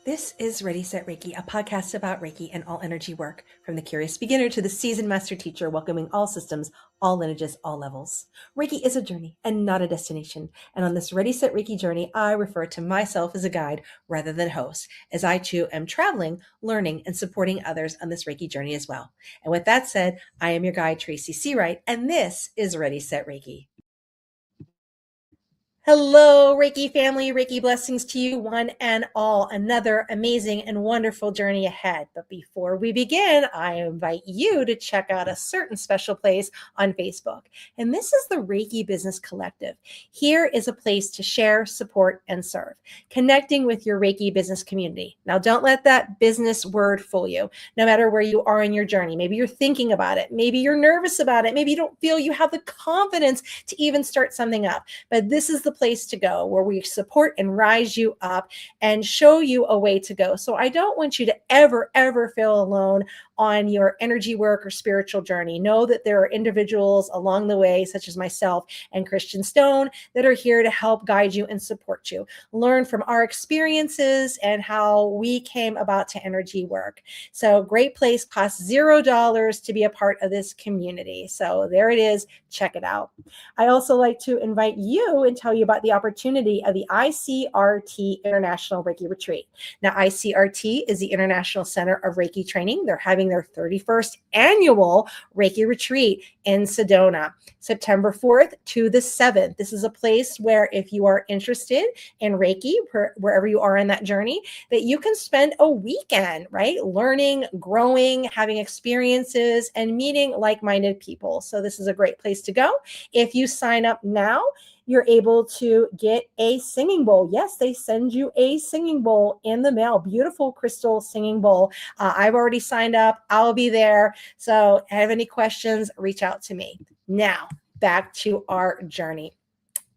This is Reiki Set Reiki, a podcast about Reiki and all energy work, from the curious beginner to the seasoned master teacher, welcoming all systems, all lineages, all levels. Reiki is a journey and not a destination. And on this Reiki Set Reiki journey, I refer to myself as a guide rather than host, as I too am traveling, learning, and supporting others on this Reiki journey as well. And with that said, I am your guide, Tracy Seawright, and this is Reiki Set Reiki. Hello, Reiki family. Reiki blessings to you, one and all. Another amazing and wonderful journey ahead. But before we begin, I invite you to check out a certain special place on Facebook. And this is the Reiki Business Collective. Here is a place to share, support, and serve, connecting with your Reiki business community. Now, don't let that business word fool you, no matter where you are in your journey. Maybe you're thinking about it. Maybe you're nervous about it. Maybe you don't feel you have the confidence to even start something up. But this is the place to go where we support and rise you up and show you a way to go. So I don't want you to ever feel alone on your energy work or spiritual journey. Know that there are individuals along the way, such as myself and Christian Stone, that are here to help guide you and support you. Learn from our experiences and how we came about to energy work. So great place, costs $0 to be a part of this community. So there it is. Check it out. I also like to invite you and tell you about the opportunity of the ICRT International Reiki Retreat. Now, ICRT is the International Center of Reiki Training. They're having their 31st annual Reiki Retreat in Sedona, September 4th to the 7th. This is a place where if you are interested in Reiki, wherever you are in that journey, that you can spend a weekend, right? Learning, growing, having experiences, and meeting like-minded people. So this is a great place to go. If you sign up now, you're able to get a singing bowl. Yes, they send you a singing bowl in the mail. Beautiful crystal singing bowl. I've already signed up. I'll be there. So if you have any questions, reach out to me. Now, back to our journey.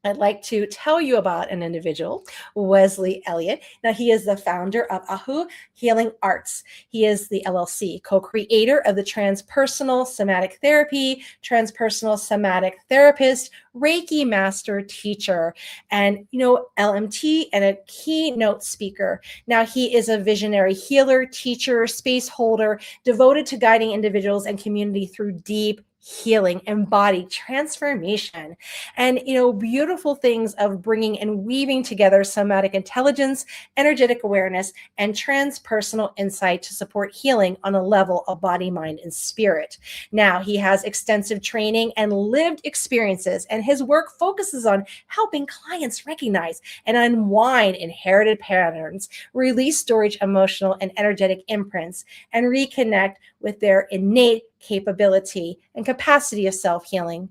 I'd like to tell you about an individual, Wesley Elliott. Now, he is the founder of Ahu Healing Arts. He is the LLC co-creator of the Transpersonal Somatic Therapy, Transpersonal Somatic Therapist, Reiki Master Teacher, and, LMT and a keynote speaker. Now, he is a visionary healer, teacher, space holder, devoted to guiding individuals and community through deep healing, embodied transformation, and beautiful things of bringing and weaving together somatic intelligence, energetic awareness, and transpersonal insight to support healing on a level of body, mind, and spirit. Now, he has extensive training and lived experiences, and his work focuses on helping clients recognize and unwind inherited patterns, release storage emotional and energetic imprints, and reconnect with their innate capability and capacity of self-healing.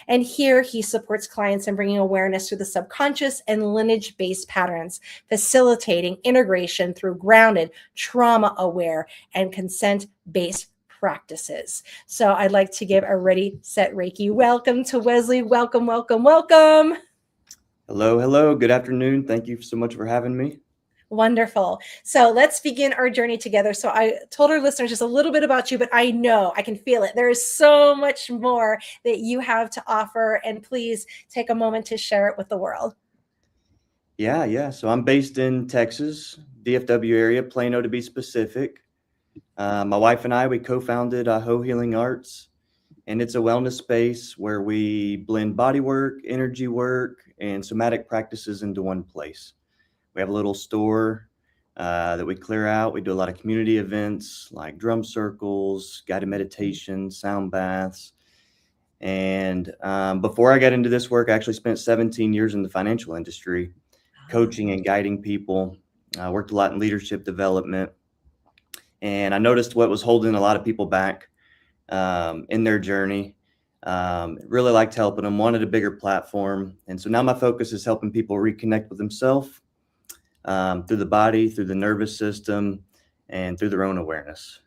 And here he supports clients in bringing awareness to the subconscious and lineage-based patterns, facilitating integration through grounded, trauma-aware, and consent-based practices. So I'd like to give a Reiki Set Reiki welcome to Wesley. Welcome. Hello. Good afternoon. Thank you so much for having me. Wonderful. So let's begin our journey together. So I told our listeners just a little bit about you, but I know, I can feel it. There is so much more that you have to offer, and please take a moment to share it with the world. Yeah. So I'm based in Texas, DFW area, Plano to be specific. My wife and I, we co-founded Ho Healing Arts, and it's a wellness space where we blend body work, energy work, and somatic practices into one place. We have a little store that we clear out. We do a lot of community events like drum circles, guided meditation, sound baths. And before I got into this work, I actually spent 17 years in the financial industry, coaching and guiding people. I worked a lot in leadership development. And I noticed what was holding a lot of people back in their journey. Really liked helping them, wanted a bigger platform. And so now my focus is helping people reconnect with themselves through the body, through the nervous system, and through their own awareness.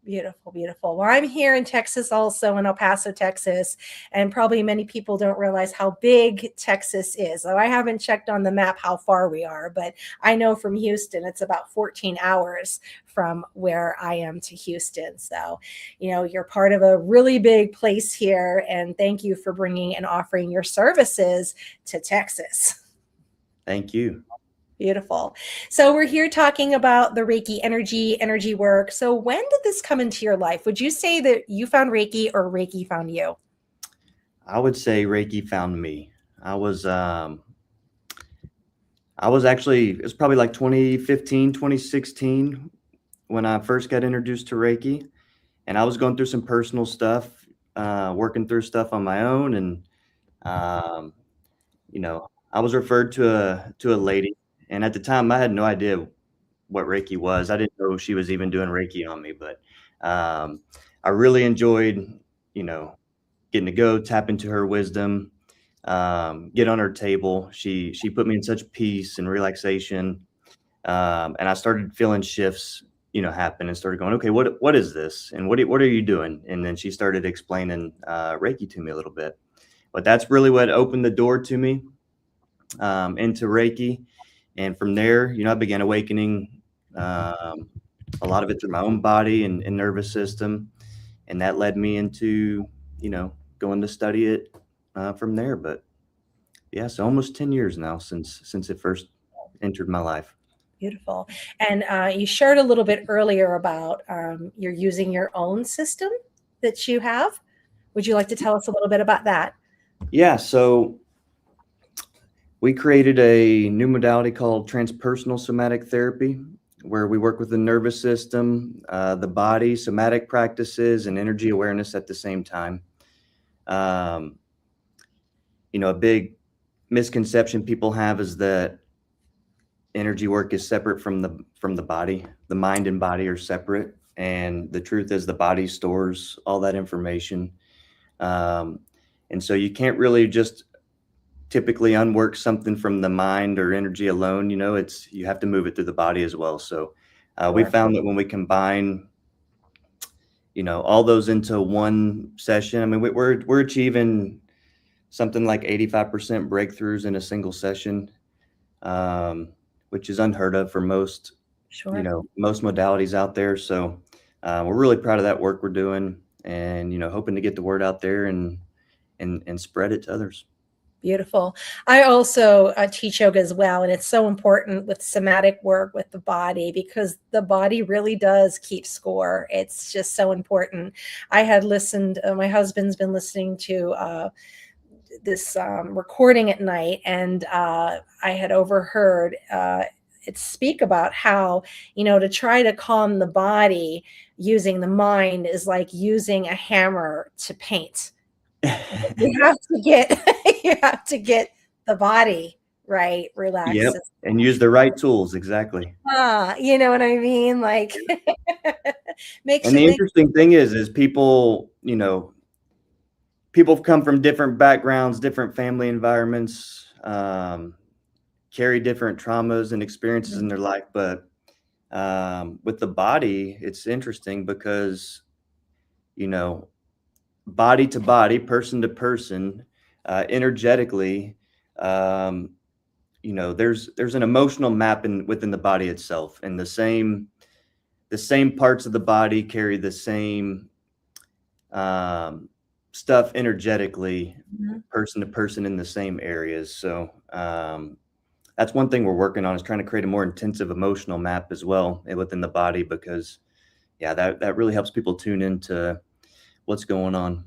Beautiful. Well, I'm here in Texas, also in El Paso, Texas, and probably many people don't realize how big Texas is. So I haven't checked on the map how far we are, but I know from Houston, it's about 14 hours from where I am to Houston. So, you're part of a really big place here, and thank you for bringing and offering your services to Texas. Thank you. Beautiful. So we're here talking about the Reiki energy work. So when did this come into your life? Would you say that you found Reiki or Reiki found you? I would say Reiki found me. I was I was actually it's probably like 2015, 2016 when I first got introduced to Reiki, and I was going through some personal stuff, working through stuff on my own, and um, I was referred to a lady, and at the time I had no idea what Reiki was. I didn't know she was even doing Reiki on me, but I really enjoyed, you know, getting to go tap into her wisdom, get on her table. She put me in such peace and relaxation, and I started feeling shifts, happen, and started going, okay, what is this, and what are you doing? And then she started explaining Reiki to me a little bit. But that's really what opened the door to me into Reiki, and from there, I began awakening um, a lot of it through my own body and nervous system, and that led me into going to study it from there. But yeah, so almost 10 years now since it first entered my life. Beautiful. And you shared a little bit earlier about you're using your own system that you have. Would you like to tell us a little bit about that? Yeah, so we created a new modality called transpersonal somatic therapy, where we work with the nervous system, the body, somatic practices, and energy awareness at the same time. Um, a big misconception people have is that energy work is separate from the body. The mind and body are separate, and the truth is the body stores all that information. Um, and so you can't really just typically unwork something from the mind or energy alone. It's you have to move it through the body as well. So we Sure. found that when we combine all those into one session, I mean we're achieving something like 85% breakthroughs in a single session, which is unheard of for Sure. most modalities out there. So we're really proud of that work we're doing, and hoping to get the word out there and spread it to others. Beautiful. I also teach yoga as well, and it's so important with somatic work with the body because the body really does keep score. It's just so important. I had listened, my husband's been listening to this recording at night, and I had overheard it speak about how, to try to calm the body using the mind is like using a hammer to paint. You have to get you have to get the body right, Yep, relaxed. and use the right tools, exactly. You know what I mean? Like makes And you the think. interesting thing is people come from different backgrounds, different family environments, carry different traumas and experiences in their life. But with the body, it's interesting because, you know, body to body, person to person, energetically, um, there's an emotional map within the body itself, and the same parts of the body carry the same um, stuff energetically, Mhm. person to person in the same areas. So that's one thing we're working on, is trying to create a more intensive emotional map as well within the body, because yeah, that really helps people tune into what's going on.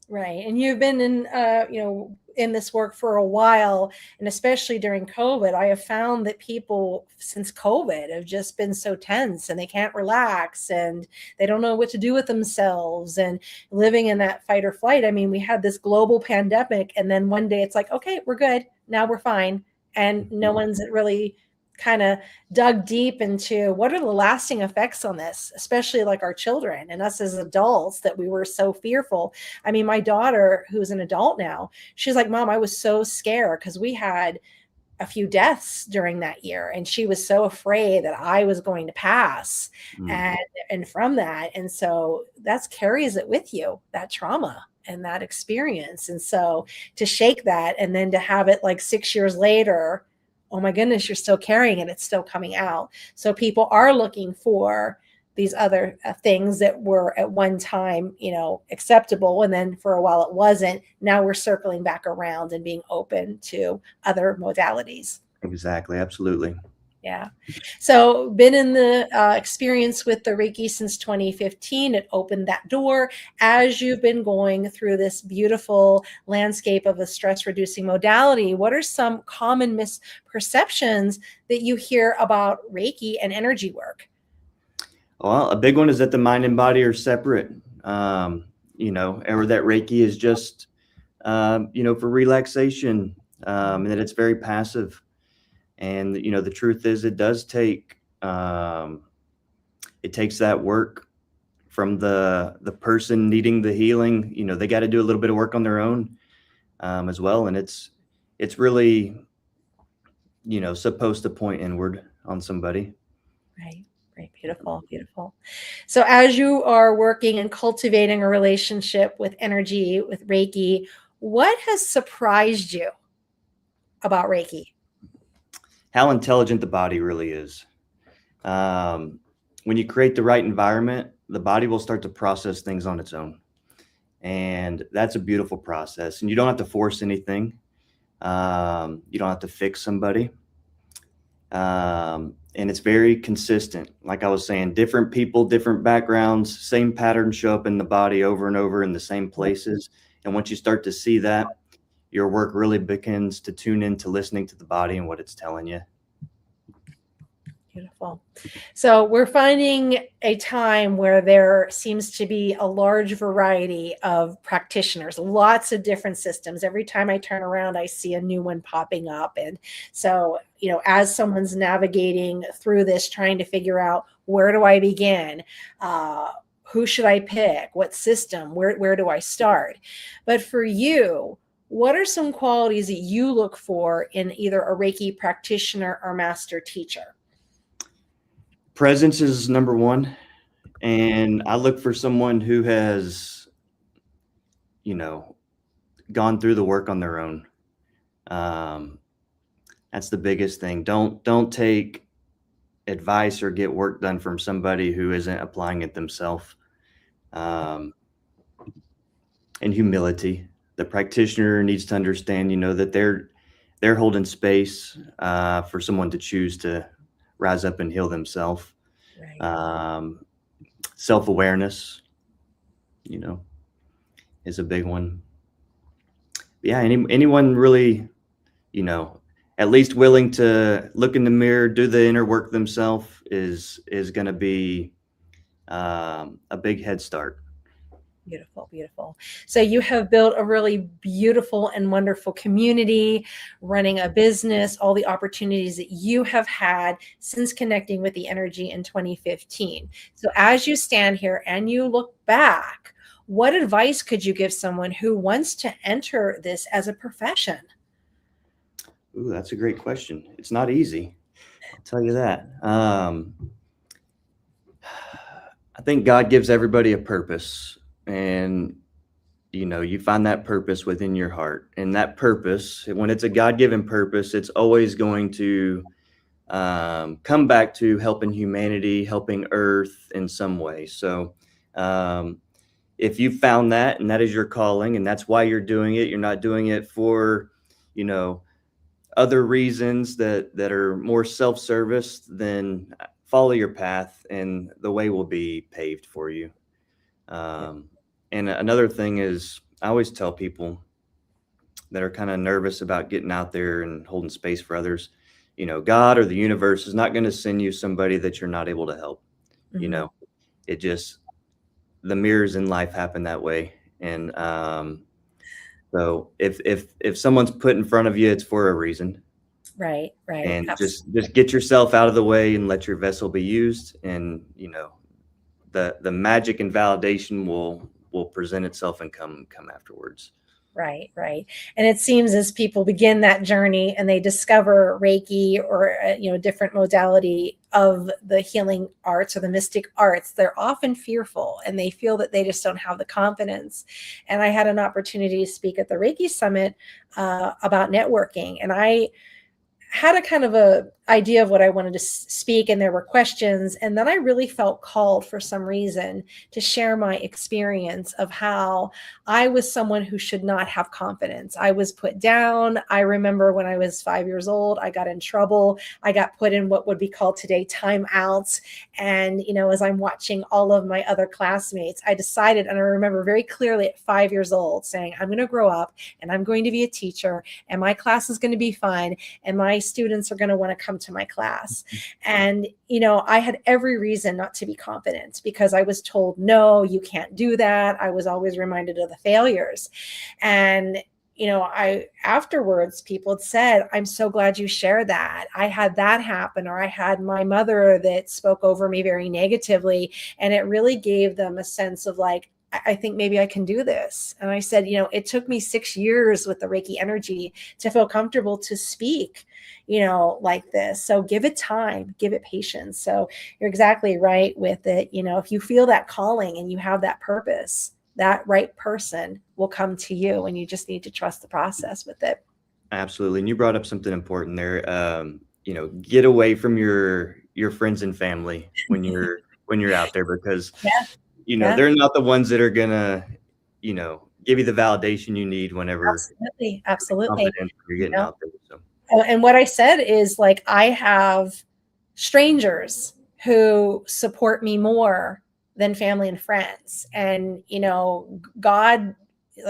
Right. And you've been in this work for a while, and especially during COVID, I have found that people since COVID have just been so tense and they can't relax and they don't know what to do with themselves and living in that fight or flight. I mean, we had this global pandemic, and then one day it's like, okay, we're good. Now we're fine. And no Mhm. one's really kind of dug deep into what are the lasting effects on this, especially like our children and us as adults, that we were so fearful. I mean, my daughter, who's an adult now, she's like, Mom, I was so scared because we had a few deaths during that year, and she was so afraid that I was going to pass. Mm. And from that, and so that's carries it with you, that trauma and that experience. And so to shake that and then to have it like 6 years later, oh my goodness, you're still carrying it, it's still coming out. So people are looking for these other things that were at one time, acceptable. And then for a while it wasn't. Now we're circling back around and being open to other modalities. Exactly, absolutely. Yeah. So been in the experience with the Reiki since 2015. It opened that door. As you've been going through this beautiful landscape of a stress reducing modality, what are some common misperceptions that you hear about Reiki and energy work? Well, a big one is that the mind and body are separate. Or that Reiki is just, for relaxation, and that it's very passive. And, the truth is it does take, it takes that work from the person needing the healing. They got to do a little bit of work on their own, as well. And it's really, supposed to point inward on somebody. Right. Right. Beautiful. Beautiful. So as you are working and cultivating a relationship with energy, with Reiki, what has surprised you about Reiki? How intelligent the body really is. Um, when you create the right environment, the body will start to process things on its own. And that's a beautiful process. And you don't have to force anything. You don't have to fix somebody. And it's very consistent. Like I was saying, different people, different backgrounds, same patterns show up in the body over and over in the same places. And once you start to see that, your work really begins to tune into listening to the body and what it's telling you. Beautiful. So we're finding a time where there seems to be a large variety of practitioners, lots of different systems. Every time I turn around, I see a new one popping up. And so, as someone's navigating through this, trying to figure out where do I begin? Who should I pick? What system? Where do I start? But for you, what are some qualities that you look for in either a Reiki practitioner or master teacher? Presence is number one. And I look for someone who has, you know, gone through the work on their own. Um, that's the biggest thing. Don't take advice or get work done from somebody who isn't applying it themselves. Um, and humility. The practitioner needs to understand, that they're holding space for someone to choose to rise up and heal themselves. Right. Um, self-awareness, you know, is a big one. Yeah, anyone really, at least willing to look in the mirror, do the inner work themselves is going to be a big head start. Beautiful, beautiful. So you have built a really beautiful and wonderful community, running a business, all the opportunities that you have had since connecting with the energy in 2015. So as you stand here and you look back, what advice could you give someone who wants to enter this as a profession? Ooh, that's a great question. It's not easy. I'll tell you that. I think God gives everybody a purpose, and you find that purpose within your heart. And that purpose, when it's a God-given purpose, it's always going to come back to helping humanity, helping Earth in some way. So, if you found that and that is your calling, and that's why you're doing it, you're not doing it for, you know, other reasons that are more self-service, then follow your path and the way will be paved for you. Um, and another thing is, I always tell people that are kind of nervous about getting out there and holding space for others, God or the universe is not going to send you somebody that you're not able to help. You Mhm. know, it just, the mirrors in life happen that way. And so if someone's put in front of you, it's for a reason. Right, right. And just get yourself out of the way and let your vessel be used. And the magic and validation will present itself and come afterwards. Right, right. And it seems as people begin that journey and they discover Reiki or different modality of the healing arts or the mystic arts, they're often fearful and they feel that they just don't have the confidence. And I had an opportunity to speak at the Reiki Summit about networking, and I had a kind of a idea of what I wanted to speak, and there were questions. And then I really felt called for some reason to share my experience of how I was someone who should not have confidence. I was put down. I remember when I was 5 years old, I got in trouble. I got put in what would be called today timeouts. And, as I'm watching all of my other classmates, I decided, and I remember very clearly at 5 years old saying, I'm going to grow up and I'm going to be a teacher and my class is going to be fun and my students are going to want to come to my class. And, I had every reason not to be confident because I was told, no, you can't do that. I was always reminded of the failures. And, afterwards, people had said, I'm so glad you shared that. I had that happen, or I had my mother that spoke over me very negatively. And it really gave them a sense of like, I think maybe I can do this. And I said, it took me 6 years with the Reiki energy to feel comfortable to speak, like this. So give it time, give it patience. So you're exactly right with it. If you feel that calling and you have that purpose, that right person will come to you, and you just need to trust the process with it. Absolutely. And you brought up something important there. Get away from your friends and family when you're out there, because they're not the ones that are gonna, give you the validation you need whenever absolutely you're getting out there. So. And what I said is, like, I have strangers who support me more than family and friends. And, God,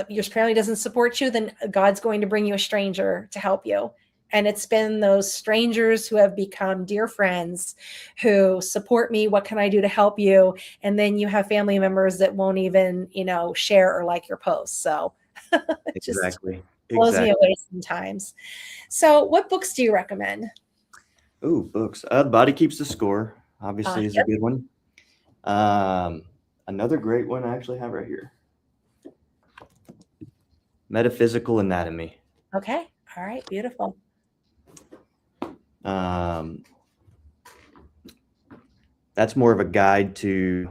your family doesn't support you, then God's going to bring you a stranger to help you. And it's been those strangers who have become dear friends who support me. What can I do to help you? And then you have family members that won't even, share or like your posts. So it just blows me away sometimes. So what books do you recommend? Oh, books. The Body Keeps the Score, obviously, is a good one. Another great one I actually have right here. Metaphysical Anatomy. Okay. All right. Beautiful. That's more of a guide to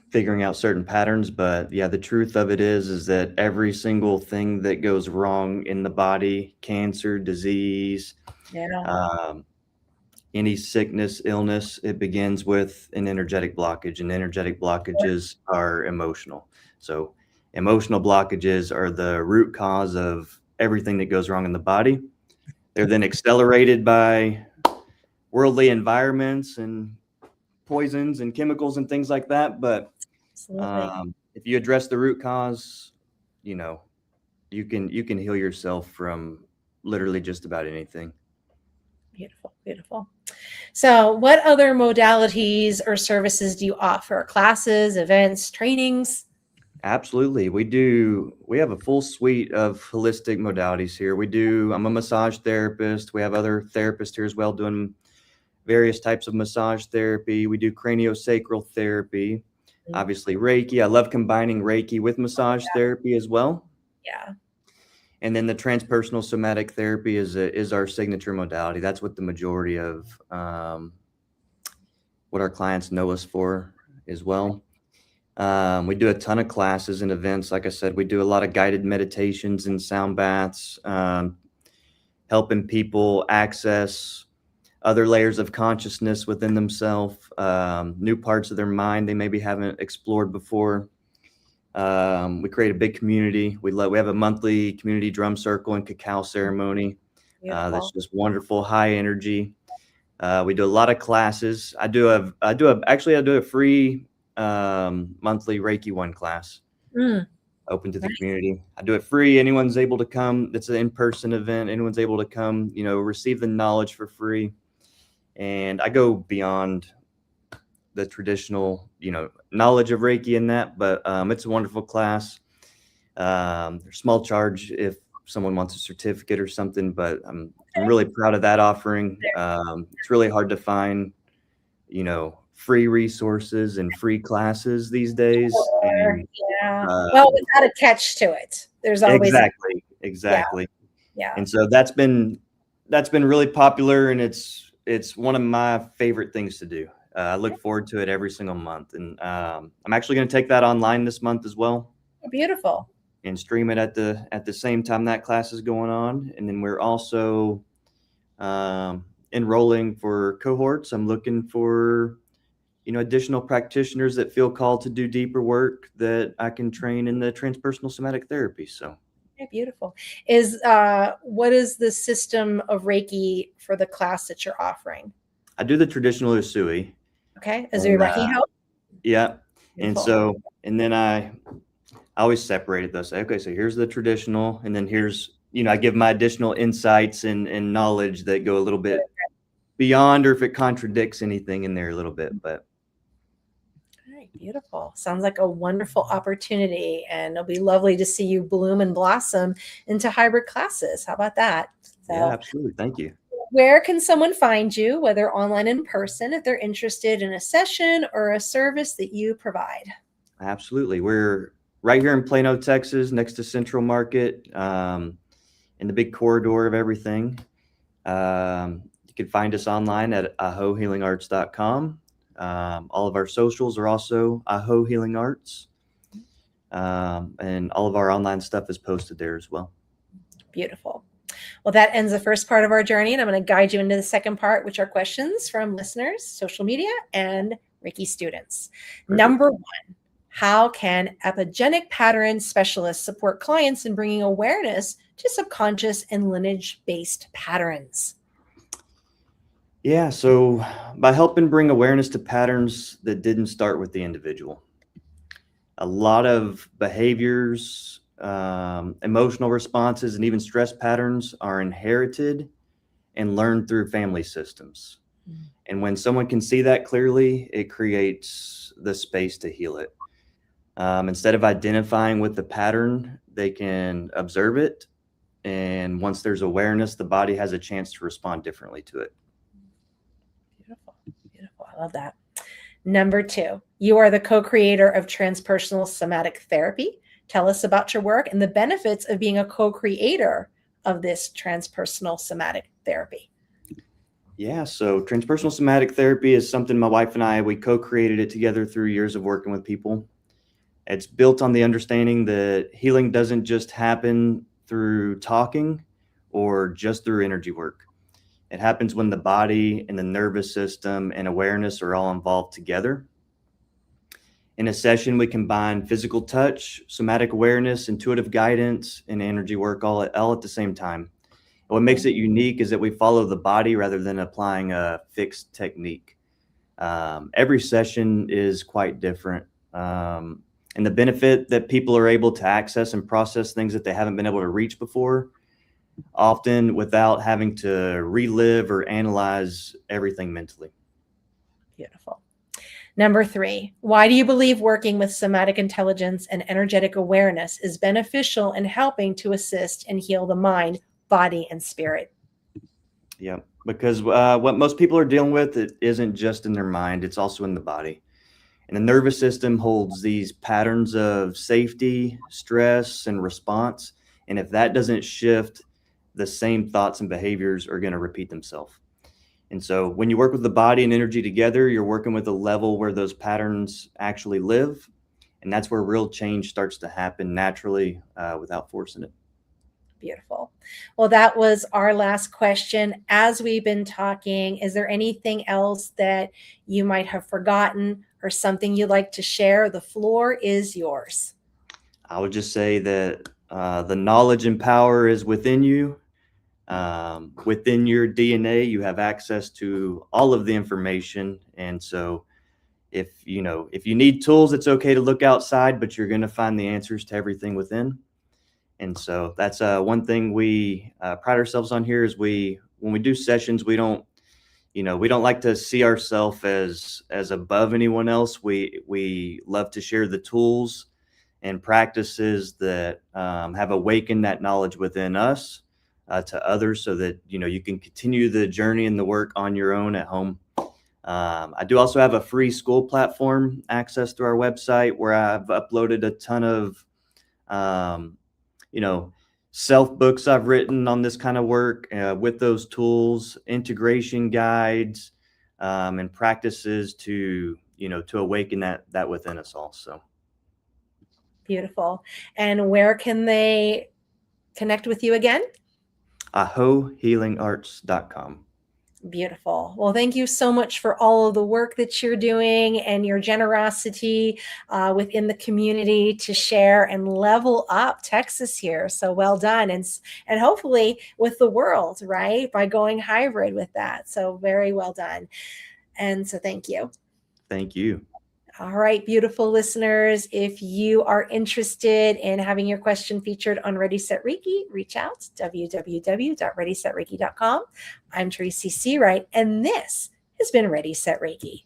figuring out certain patterns, but yeah, the truth of it is that every single thing that goes wrong in the body, cancer, disease, any sickness, illness, it begins with an energetic blockage, and energetic blockages are emotional. So emotional blockages are the root cause of everything that goes wrong in the body. They're then accelerated by worldly environments and poisons and chemicals and things like that. But if you address the root cause, you can heal yourself from literally just about anything. Beautiful, beautiful. So what other modalities or services do you offer? Classes, events, trainings? Absolutely. We have a full suite of holistic modalities here. I'm a massage therapist. We have other therapists here as well doing various types of massage therapy. We do craniosacral therapy, obviously Reiki. I love combining Reiki with massage therapy as well. Yeah. And then the transpersonal somatic therapy is our signature modality. That's what the majority of what our clients know us for as well. We do a ton of classes and events. Like I said, we do a lot of guided meditations and sound baths, helping people access other layers of consciousness within themselves, new parts of their mind they maybe haven't explored before. We create a big community. We have a monthly community drum circle and cacao ceremony. That's just wonderful, high energy. We do a lot of classes. I do a free monthly Reiki 1 class open to the community. I do it free. Anyone's able to come. It's an in-person event. Anyone's able to come, receive the knowledge for free. And I go beyond the traditional, knowledge of Reiki in that, but it's a wonderful class. There's small charge if someone wants a certificate or something, but I'm really proud of that offering. It's really hard to find, free resources and free classes these days. And, well, without a catch to it. There's always exactly. Yeah. And so that's been really popular, and it's one of my favorite things to do. I look forward to it every single month, and I'm actually going to take that online this month as well. Beautiful. And stream it at the same time that class is going on. And then we're also in enrolling for cohorts. I'm looking for, additional practitioners that feel called to do deeper work that I can train in the transpersonal somatic therapy. So Okay, beautiful. What is the system of Reiki for the class that you're offering? I do the traditional Usui. Okay. Is there And Reiki help? yeah. And Beautiful. so, and then I always separated those. Okay, so here's the traditional, and then here's, I give my additional insights and knowledge that go a little bit beyond, or if it contradicts anything in there a little bit. But All right, beautiful. Sounds like a wonderful opportunity, and it'll be lovely to see you bloom and blossom into hybrid classes. How about that? yeah, So, absolutely. Thank you. where can someone find you, whether online in person, if they're interested in a session or a service that you provide? Absolutely. We're right here in Plano, Texas, next to Central Market, in the big corridor of everything. You can find us online at ahohealingarts.com. All of our socials are also Aho Healing Arts. And all of our online stuff is posted there as well. Beautiful. Well, that ends the first part of our journey, and I'm going to guide you into the second part, which are questions from listeners, social media, and Reiki students. Perfect. Number one, how can epigenic pattern specialists support clients in bringing awareness to subconscious and lineage-based patterns? Yeah, so by helping bring awareness to patterns that didn't start with the individual. A lot of behaviors, emotional responses, and even stress patterns are inherited and learned through family systems. And when someone can see that clearly, it creates the space to heal it. Instead of identifying with the pattern, they can observe it. And once there's awareness, the body has a chance to respond differently to it. Beautiful. Beautiful. I love that. Number two, you are the co-creator of Transpersonal Somatic Therapy. Tell us about your work and the benefits of being a co-creator of this transpersonal somatic therapy. Yeah, so transpersonal somatic therapy is something my wife and we co-created it together through years of working with people. It's built on the understanding that healing doesn't just happen through talking or just through energy work. It happens when the body and the nervous system and awareness are all involved together. In a session, we combine physical touch, somatic awareness, intuitive guidance, and energy work all at the same time. What makes it unique is that we follow the body rather than applying a fixed technique. Every session is quite different. And the benefit that people are able to access and process things that they haven't been able to reach before, often without having to relive or analyze everything mentally. Beautiful. Number three, why do you believe working with somatic intelligence and energetic awareness is beneficial in helping to assist and heal the mind, body, and spirit? Yeah, because what most people are dealing with, it isn't just in their mind, it's also in the body. And the nervous system holds these patterns of safety, stress, and response. And if that doesn't shift, the same thoughts and behaviors are going to repeat themselves. And so when you work with the body and energy together, you're working with a level where those patterns actually live. And that's where real change starts to happen naturally without forcing it. Beautiful. Well, that was our last question. As we've been talking, is there anything else that you might have forgotten or something you'd like to share? The floor is yours. I would just say that the knowledge and power is within you. Within your DNA, you have access to all of the information. And so if you need tools, it's okay to look outside, but you're going to find the answers to everything within. And so that's one thing we pride ourselves on here is when we do sessions, we don't like to see ourselves as above anyone else. We love to share the tools and practices that have awakened that knowledge within us to others, so that you can continue the journey and the work on your own at home. I do also have a free school platform access to our website where I've uploaded a ton of self books I've written on this kind of work with those tools, integration guides, and practices to awaken that within us all. So Beautiful. And where can they connect with you again? ahohealingarts.com. Beautiful. Well, thank you so much for all of the work that you're doing and your generosity within the community to share and level up Texas here. So well done. And hopefully with the world, right? By going hybrid with that. So very well done. And so thank you. Thank you. All right, beautiful listeners. If you are interested in having your question featured on Ready Set Reiki, reach out www.readysetreiki.com. I'm Tracy Seawright, and this has been Ready Set Reiki.